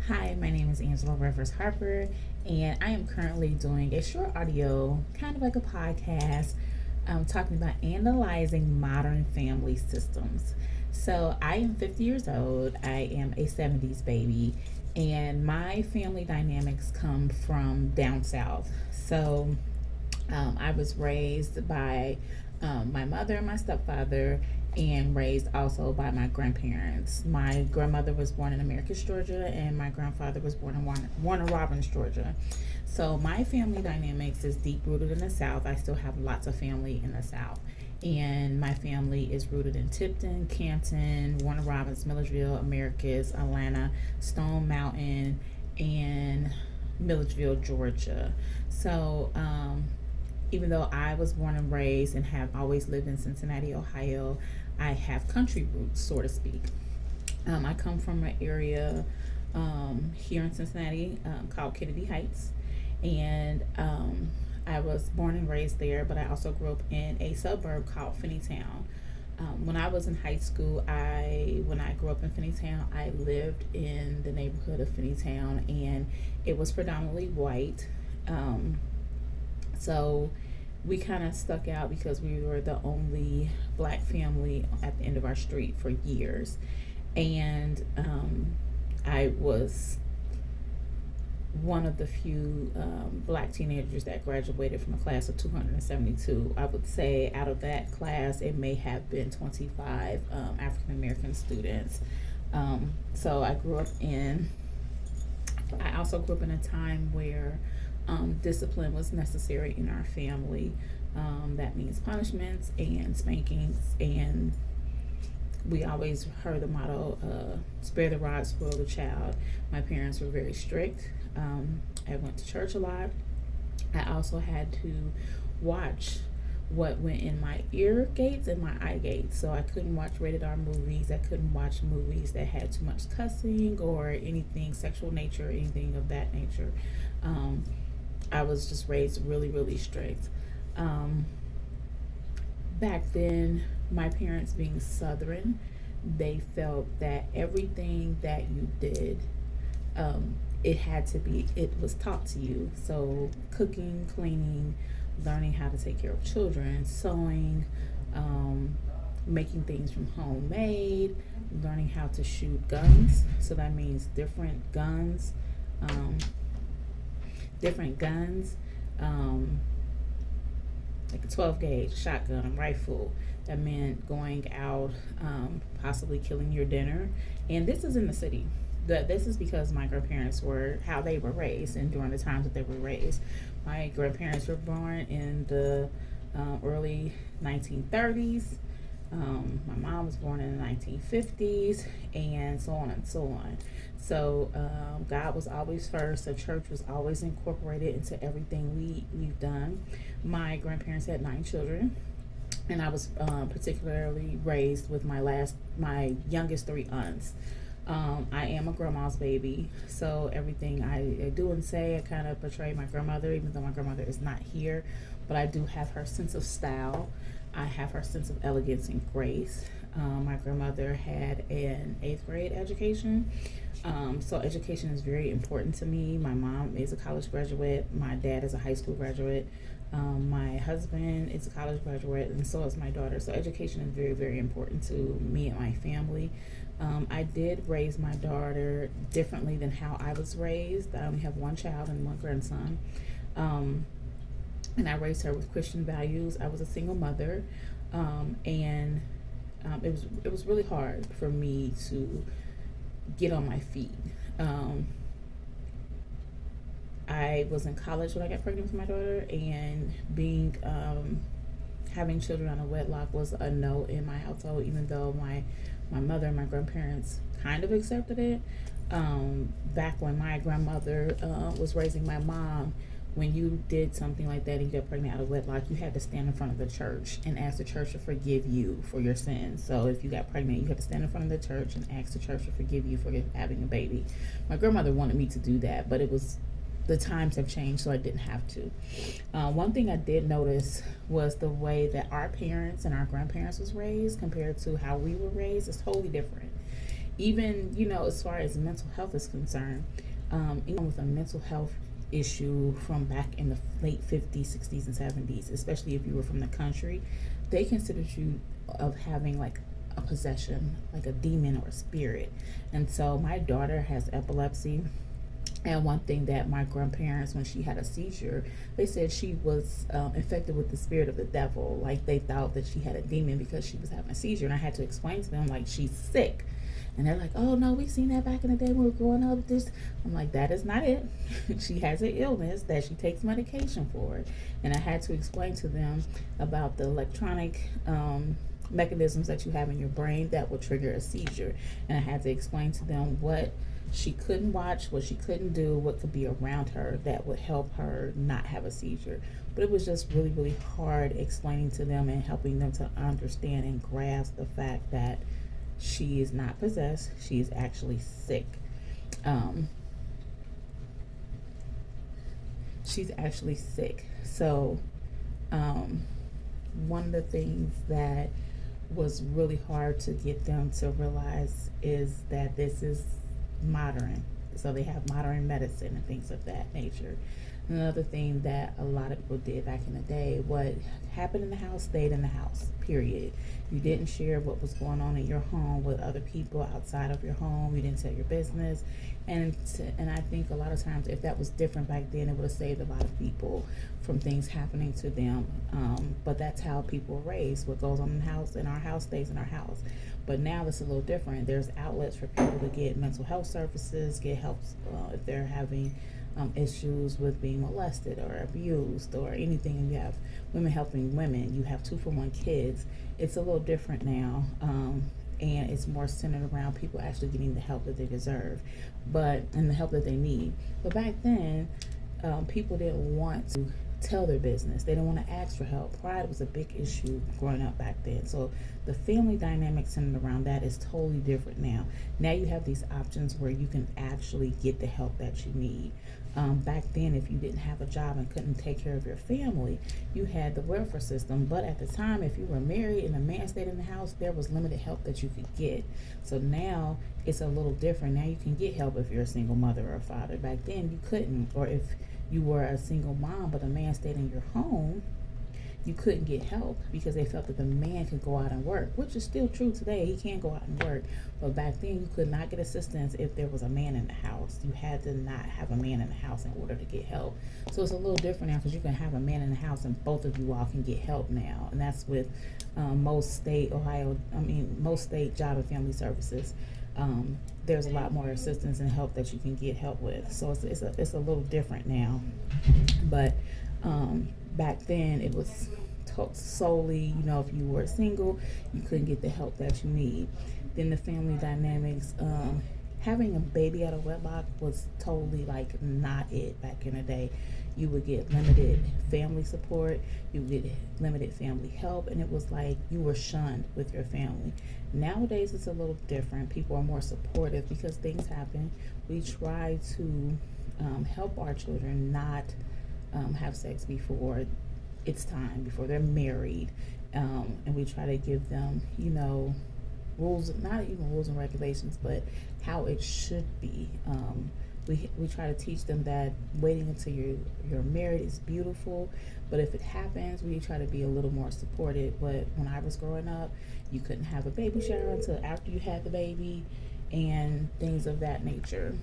Hi, my name is Angela Rivers-Harper, and I am currently doing a short audio, kind of like a podcast, talking about analyzing modern family systems. So, I am 50 years old, I am a 70s baby, and my family dynamics come from down south. I was raised by my mother and my stepfather, and raised also by my grandparents. My grandmother was born in Americus, Georgia, and my grandfather was born in Warner Robins, Georgia. So my family dynamics is deep rooted in the South. I still have lots of family in the South. And my family is rooted in Tipton, Canton, Warner Robins, Milledgeville, Americus, Atlanta, Stone Mountain, and Milledgeville, Georgia. So, even though I was born and raised and have always lived in Cincinnati, Ohio, I have country roots, so to speak. I come from an area here in Cincinnati called Kennedy Heights, and I was born and raised there, but I also grew up in a suburb called Finneytown. When I was in high school, when I grew up in Finneytown, I lived in the neighborhood of Finneytown, and it was predominantly white. So we kind of stuck out because we were the only black family at the end of our street for years. And I was one of the few black teenagers that graduated from a class of 272. I would say out of that class, it may have been 25 African American students. So I also grew up in a time where discipline was necessary in our family. That means punishments and spankings, and we always heard the motto, spare the rod, spoil the child. My parents were very strict. I went to church a lot. I also had to watch what went in my ear gates and my eye gates. So I couldn't watch rated R movies. I couldn't watch movies that had too much cussing or anything sexual nature or anything of that nature. I was just raised really, really strict. Back then, my parents being Southern, they felt that everything that you did, it was taught to you. So, cooking, cleaning, learning how to take care of children, sewing, making things from homemade, learning how to shoot guns. So, that means um, different guns, like a 12 gauge shotgun, a rifle. That meant going out, possibly killing your dinner. And this is in the city. This is because my grandparents were how they were raised and during the times that they were raised. My grandparents were born in the early 1930s. My mom was born in the 1950s, and so on and so on. So God was always first. The church was always incorporated into everything we've done. My grandparents had 9 children, and I was particularly raised with my youngest three aunts. I am a grandma's baby, so everything I do and say, I kind of portray my grandmother, even though my grandmother is not here. But I do have her sense of style. I have her sense of elegance and grace. My grandmother had an eighth grade education. So education is very important to me. My mom is a college graduate. My dad is a high school graduate. My husband is a college graduate, and so is my daughter. So education is very, very important to me and my family. I did raise my daughter differently than how I was raised. I only have one child and one grandson. And I raised her with Christian values. I was a single mother, and it was really hard for me to get on my feet. I was in college when I got pregnant with my daughter, and being having children out of wedlock was a no in my household. Even though my mother and my grandparents kind of accepted it. Back when my grandmother was raising my mom, when you did something like that and you got pregnant out of wedlock, you had to stand in front of the church and ask the church to forgive you for your sins. So if you got pregnant, you had to stand in front of the church and ask the church to forgive you for having a baby. My grandmother wanted me to do that, but the times have changed, so I didn't have to. One thing I did notice was the way that our parents and our grandparents was raised compared to how we were raised is totally different. Even, as far as mental health is concerned, even with a mental health issue from back in the late 50s, 60s, and 70s, especially if you were from the country, they considered you of having like a possession, like a demon or a spirit. And so my daughter has epilepsy. And one thing that my grandparents, when she had a seizure, they said she was infected with the spirit of the devil. Like they thought that she had a demon because she was having a seizure. And I had to explain to them, like, she's sick. And they're like, oh, no, we seen that back in the day when we were growing up. This, I'm like, that is not it. She has an illness that she takes medication for. And I had to explain to them about the electronic mechanisms that you have in your brain that will trigger a seizure. And I had to explain to them what she couldn't watch, what she couldn't do, what could be around her that would help her not have a seizure. But it was just really, really hard explaining to them and helping them to understand and grasp the fact that she is not possessed, she is actually sick. Um, she's actually sick. So, um, one of the things that was really hard to get them to realize is that this is modern. So they have modern medicine and things of that nature. Another thing that a lot of people did back in the day, what happened in the house stayed in the house, period. You didn't share what was going on in your home with other people outside of your home. You didn't tell your business. And I think a lot of times if that was different back then, it would have saved a lot of people from things happening to them. But that's how people were raised. What goes on in the house, in our house, stays in our house. But now it's a little different. There's outlets for people to get mental health services, get help if they're having issues with being molested or abused or anything. And you have women helping women. You have 2-for-1 kids. It's a little different now. And it's more centered around people actually getting the help that they deserve, and the help that they need. But back then, people didn't want to tell their business. They didn't want to ask for help. Pride was a big issue growing up back then. So the family dynamic centered around that is totally different now. Now you have these options where you can actually get the help that you need. Back then, if you didn't have a job and couldn't take care of your family, you had the welfare system. But at the time, if you were married and a man stayed in the house, there was limited help that you could get. So now it's a little different. Now you can get help if you're a single mother or a father. Back then, you couldn't. Or if you were a single mom but a man stayed in your home, you couldn't get help because they felt that the man could go out and work, which is still true today. He can go out and work. But back then, you could not get assistance if there was a man in the house. You had to not have a man in the house in order to get help. So it's a little different now because you can have a man in the house and both of you all can get help now. And that's with most state job and family services. There's a lot more assistance and help that you can get help with. So it's a little different now. But back then it was solely, if you were single, you couldn't get the help that you need. Then the family dynamics, having a baby out of wedlock was totally like not it back in the day. You would get limited family support, you would get limited family help, and it was like you were shunned with your family. Nowadays it's a little different. People are more supportive because things happen. We try to help our children not have sex before it's time, before they're married, and we try to give them, rules, not even rules and regulations, but how it should be. We try to teach them that waiting until you're married is beautiful, but if it happens, we try to be a little more supportive. But when I was growing up, you couldn't have a baby shower until after you had the baby, and things of that nature.